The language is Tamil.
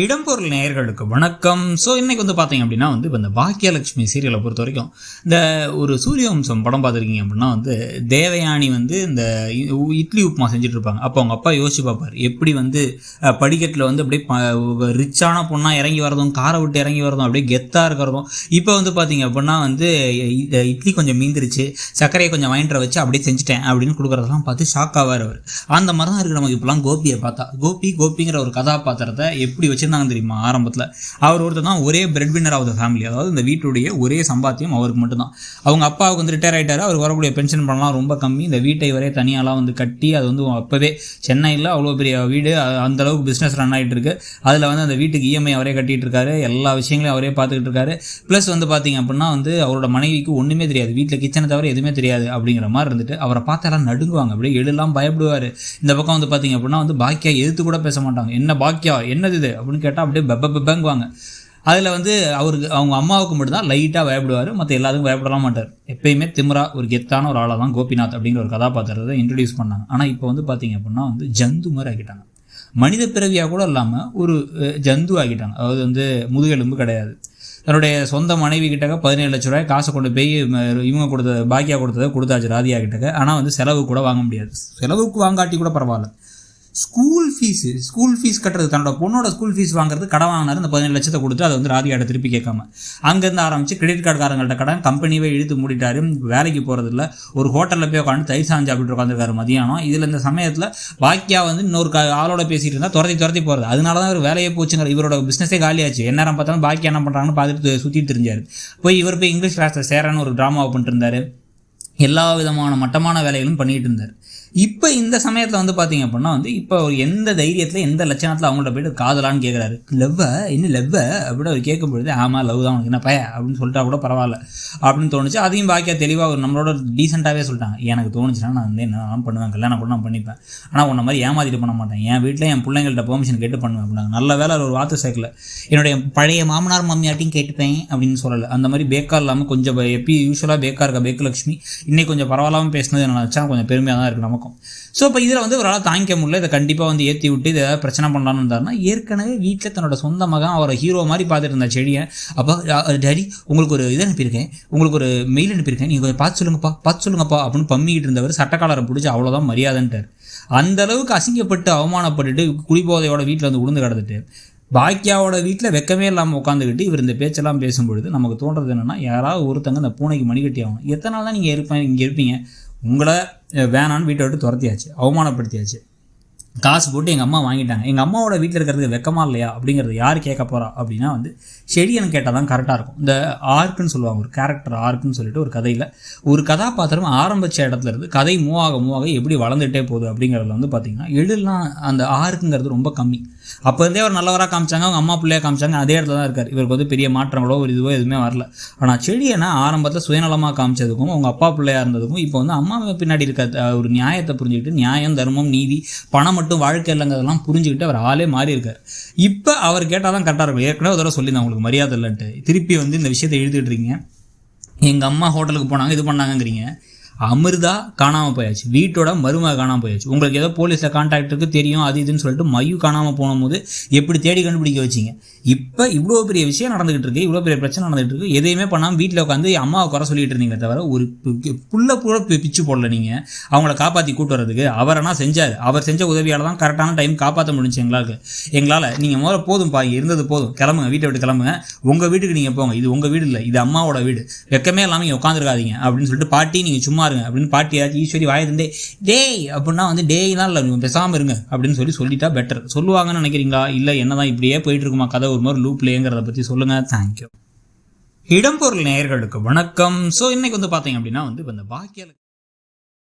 இடம்பொருள் நேயர்களுக்கு வணக்கம். ஸோ இன்றைக்கி பார்த்தீங்க அப்படின்னா இப்போ இந்த பாக்கியலட்சுமி சீரியலை பொறுத்த வரைக்கும் இந்த ஒரு சூரியவம்சம் படம் பார்த்துருக்கீங்க அப்படின்னா தேவயானி இந்த இட்லி உப்புமா செஞ்சுட்டு இருப்பாங்க. அப்போ அவங்க அப்பா யோசிச்சு பார்ப்பார், எப்படி படிக்கட்டில் அப்படியே ரிச்சான பொண்ணாக இறங்கி வரதும், காரை விட்டு இறங்கி வரதும், அப்படியே கெத்தாக இருக்கிறதும். இப்போ பார்த்தீங்க அப்படின்னா இட்லி கொஞ்சம் மீந்துருச்சு, சர்க்கரையை கொஞ்சம் வாங்கிட்டு வச்சு அப்படியே செஞ்சுட்டேன் அப்படின்னு கொடுக்குறதெல்லாம் பார்த்து ஷாக் ஆவார் அவர். அந்த மாதிரி தான் இருக்குது நமக்கு இப்போலாம் கோபியை பார்த்தா. கோபிங்கிற ஒரு கதாபாத்திரத்தை எப்படி வச்சு தெரியுமா? ஆரம்பத்தில் அவர் ஒருத்தர் தான் ஒரே bread winner of the family. அதாவது இந்த வீட்டுடைய ஒரே சம்பாத்தியம் அவருக்கு மட்டும்தான். அவங்க அப்பாவுக்கு ரிட்டையர் ஆகிட்டாரு, அவருக்கு வரக்கூடிய பென்ஷன் பண்ணலாம் ரொம்ப கம்மி. இந்த வீட்டை வரைய தனியாலாம் கட்டி அது அப்போவே சென்னையில் அவ்வளோ பெரிய வீடு, அந்த அளவுக்கு பிஸ்னஸ் ரன் ஆகிட்டு இருக்கு. அதில் அந்த வீட்டுக்கு இஎம்ஐ அவரே கட்டிகிட்டு இருக்காரு, எல்லா விஷயங்களையும் அவரே பார்த்துக்கிட்டு இருக்காரு. ப்ளஸ் பார்த்தீங்க அப்படின்னா அவரோட மனைவிக்கு ஒன்றுமே தெரியாது, வீட்டில் கிச்சனை தவிர எதுவுமே தெரியாது அப்படிங்கிற மாதிரி இருந்துட்டு அவரை பார்த்து எல்லாம் நடுங்குவாங்க, அப்படியே எழுலாம் பயப்படுவார். இந்த பக்கம் பார்த்தீங்க அப்படின்னா பாக்கியா எதிர்த்து கூட பேச மாட்டாங்க. என்ன பாக்கியா என்னது இது அப்படின்னு கேட்டால் அப்படியே பெப்பங்குவாங்க. அதில் அவருக்கு அவங்க அம்மாவுக்கு மட்டும்தான் லைட்டாக பயப்படுவார், மற்ற எல்லாத்துக்கும் பயப்படலாம் மாட்டார். எப்பயுமே திமிரா ஒரு கெத்தான ஒரு ஆளாக தான் கோபிநாத் அப்படிங்கிற ஒரு கதாபாத்திரத்தை இன்ட்ரடியூஸ் பண்ணாங்க. ஆனால் இப்போ பார்த்தீங்க அப்படின்னா ஜந்து மாதிரி ஆகிட்டாங்க. மனித பிறவியாக கூட இல்லாமல் ஒரு ஜந்து ஆகிட்டாங்க. அதாவது முதுகெலும்பு கிடையாது. தன்னுடைய சொந்த மனைவி கிட்டக்க 17 லட்ச ரூபாய் காசை கொண்டு போய் இவங்க பாக்கியா கொடுத்தாச்சு ராதியா கிட்டக்க. ஆனால் செலவு கூட வாங்க முடியாது. செலவுக்கு வாங்காட்டி கூட பரவாயில்ல, ஸ்கூல் ஃபீஸ் கட்டுறது, தன்னோட பொண்ணோட ஸ்கூல் ஃபீஸ் வாங்குறது கடன் வாங்கினாரு. இந்த 17 லட்சத்தை கொடுத்து அதை ராதியாட்ட திருப்பி கேட்காம அங்கேருந்து ஆரம்பித்து கிரெடிட் கார்டுக்காரங்கள்ட்ட கடன், கம்பெனியே இழுத்து மூடிட்டாரு, வேலைக்கு போகிறதில்ல, ஒரு ஹோட்டலில் போய் உட்காந்து தயிர் சாஞ்சு அப்படி உட்காந்துருக்காரு மதியானம். இதில் இந்த சமயத்தில் பாக்கியா இன்னொரு ஆளோட பேசிகிட்டு இருந்தால் துரத்தி போகிறது. அதனால தான் இவர் வேலையே போச்சுங்கிற, இவரோட பிஸ்னஸே காலியாச்சு. எந்நேரம் பார்த்தாலும் பாக்கியா என்ன பண்ணுறாங்கன்னு பார்த்துட்டு சுற்றிட்டு தெரிஞ்சார். இவர் போய் இங்கிலீஷ் கிளாஸில் சேரன்னு ஒரு ட்ராமாவை பண்ணிட்டு இருந்தார். எல்லா விதமான மட்டமான வேலைகளும் பண்ணிகிட்டு இருந்தார். இப்போ இந்த சமயத்தில் பார்த்தீங்க அப்படின்னா இப்போ எந்த தைரியத்தில் எந்த லட்சணத்தில் அவங்கள்ட்ட போய்ட்டு காதலான்னு கேட்குறாரு. லெவ்வ அப்படின்னு அவர் கேட்கும் பொழுது, ஆமாம் லவ் தான், உனக்கு என்ன பய அப்படின்னு சொல்லிட்டா கூட பரவாயில்ல அப்படின்னு தோணுச்சு. அதையும் பாக்கியா தெளிவாக ஒரு நம்மளோட டீசெண்டாகவே சொல்லிட்டாங்க. எனக்கு தோணுச்சுன்னா நான் என்னெல்லாம் பண்ணுவேன், கல்யாணம் கூட நான் பண்ணிப்பேன், ஆனால் உன்ன மாதிரி ஏமாத்திட்டு பண்ண மாட்டேன், என் வீட்டில் என் பிள்ளைங்கள்ட்ட பெர்மிஷன் கேட்டு பண்ணுவேன் அப்படின்னாங்க. நல்ல வேலை ஒரு வார்த்தை சேர்க்கல, என்னுடைய பழைய மாமனார் மாமியாட்டையும் கேட்டுப்பேன் அப்படின்னு சொல்லலை. அந்த மாதிரி பேக்கார் இல்லாமல் கொஞ்சம் எப்பயும் யூஸ்வலாக பேக்காக இருக்க பேக்கலட்சுமி இன்னைக்கு கொஞ்சம் பரவாயில்லாமல் பேசினது என்ன நினச்சா கொஞ்சம் பெருமையாக தான் இருக்குது நமக்கும். ஸோ இப்போ இதில் ஒராள் தாங்கிக்க முடியல, இதை கண்டிப்பாக ஏற்றி விட்டு இதை ஏதாவது பிரச்சனை பண்ணலான்னு இருந்தாருன்னா, ஏற்கனவே வீட்டில் தன்னோட சொந்த மகன் அவரை ஹீரோ மாதிரி பார்த்துட்டு இருந்த செடியை, அப்போ டேடி உங்களுக்கு ஒரு இதை அனுப்பியிருக்கேன், உங்களுக்கு ஒரு மெயில் அனுப்பியிருக்கேன், நீங்கள் கொஞ்சம் பார்த்து சொல்லுங்கப்பா அப்படின்னு பம்மிக்கிட்டு இருந்தவர் சட்டக்காலரை பிடிச்சி அவ்வளோதான் மரியாதைன்ட்டார். அந்த அளவுக்கு அசிங்கப்பட்டு அவமானப்பட்டுட்டு குடிபோதையோட வீட்டில் உளுந்து கிடந்துட்டு பாக்கியாவோட வீட்டில் வெக்கமே இல்லாமல் உட்காந்துக்கிட்டு இவர் இந்த பேச்செல்லாம் பேசும்பொழுது நமக்கு தோன்றது என்னென்னா, யாராவது ஒருத்தங்க இந்த பூனைக்கு மணிக்கட்டி ஆகணும். எத்தனை நாள் தான் நீங்கள் இங்கே இருப்பீங்க? உங்களை வேணான்னு வீட்டை விட்டு துரத்தியாச்சு, அவமானப்படுத்தியாச்சு, காசு போட்டு எங்கள் அம்மா வாங்கிட்டாங்க, எங்கள் அம்மாவோட வீட்டில் இருக்கிறதுக்கு வெக்கமா இல்லையா அப்படிங்கிறது யார் கேட்க போகிறா அப்படின்னா செடியன்னு கேட்டால் தான் கரெக்டாக இருக்கும். இந்த ஆர்க்குன்னு சொல்லுவாங்க, ஒரு கேரக்டர் ஆர்க்குன்னு சொல்லிட்டு ஒரு கதையில் ஒரு கதாபாத்திரம் ஆரம்பித்த இடத்துல இருந்து கதை மூவ் ஆக எப்படி வளர்ந்துகிட்டே போகுது அப்படிங்கிறதுல பார்த்திங்கன்னா எழுதலாம் அந்த ஆர்க்குங்கிறது ரொம்ப கம்மி. அப்போ இருந்தே அவர் நல்லவராக காமிச்சாங்க, அவங்க அம்மா பிள்ளையாக காமிச்சாங்க, அதே இடத்துல தான் இருக்கார். இவருக்கு பெரிய மாற்றங்களோ ஒரு இதுவோ எதுவுமே வரல. ஆனால் செடியனா ஆரம்பத்தில் சுயநலமாக காமிச்சதுக்கும் அவங்க அப்பா பிள்ளையாக இருந்ததுக்கும் இப்போ அம்மா பின்னாடி இருக்க ஒரு நியாயத்தை புரிஞ்சுக்கிட்டு, நியாயம் தர்மம் நீதி பணம் மட்டும் வாழ்க்கை இல்லைங்கிறதெல்லாம் புரிஞ்சுக்கிட்டு அவர் ஆளே மாறி இருக்கார். இப்போ அவர் கேட்டால் தான் கரெக்டாக இருக்கும். ஏற்கனவே ஒரு தடவை சொல்லி உங்களுக்கு மரியாதை இல்லைன்ட்டு திருப்பி இந்த விஷயத்தை எழுதிட்டு இருக்கீங்க. எங்கள் அம்மா ஹோட்டலுக்கு போனாங்க, இது பண்ணாங்கங்கிறீங்க. அமிர்தா காணாமல் போயாச்சு, வீட்டோட மருமக காணாமல் போயாச்சு. உங்களுக்கு ஏதோ போலீஸில் கான்டாக்ட் இருக்குது தெரியும், அது இதுன்னு சொல்லிட்டு மயு காணாமல் போகும்போது எப்படி தேடி கண்டுபிடிக்க வச்சிங்க? இப்போ இவ்வளோ பெரிய விஷயம் நடந்துகிட்டு இருக்கு, இவ்வளோ பெரிய பிரச்சனை நடந்துகிட்டு இருக்கு, எதையுமே பண்ணாமல் வீட்டில் உட்காந்து அம்மாவை குறை சொல்லிட்டு இருந்தீங்க தவிர ஒரு புள்ள பிச்சு போடல. நீங்கள் அவங்கள காப்பாற்றி கூட்டு வரதுக்கு அவரைனா செஞ்சார், அவர் செஞ்ச உதவியால் தான் கரெக்டான டைம் காப்பாற்ற முடிஞ்சு எங்களால். நீங்கள் முதல்ல போதும்ப்பா, இருந்தது போதும், கிளம்புங்க, வீட்டை விட்டு கிளம்புங்க, உங்கள் வீட்டுக்கு நீங்கள் போங்க, இது உங்கள் வீடு இல்லை, இது அம்மாவோட வீடு, வெக்கமே இல்லாமல் நீங்கள் உட்காந்துருக்காதீங்க அப்படின்னு சொல்லிட்டு பாட்டி நீங்கள் சும்மா இருங்க அப்படின்னு பாட்டி ஏதாச்சும் ஈஸ்வரி வாயதே டேய் அப்படின்னா டேய்லாம் இல்லை, நீங்கள் பேசாமல் இருங்க அப்படின்னு சொல்லிட்டா பெட்டர். சொல்லுவாங்கன்னு நினைக்கிறீங்களா? இல்லை என்னதான் இப்படியே போயிட்டு இருக்குமா கதை ஒரு மாதிரி லூப்லேங்கிறத பற்றி சொல்லுங்கள். தேங்க்யூ. இடம்பொருள் நேயர்களுக்கு வணக்கம். ஸோ இன்னைக்கு பார்த்தீங்க அப்படின்னா இப்போ இந்த பாக்கியா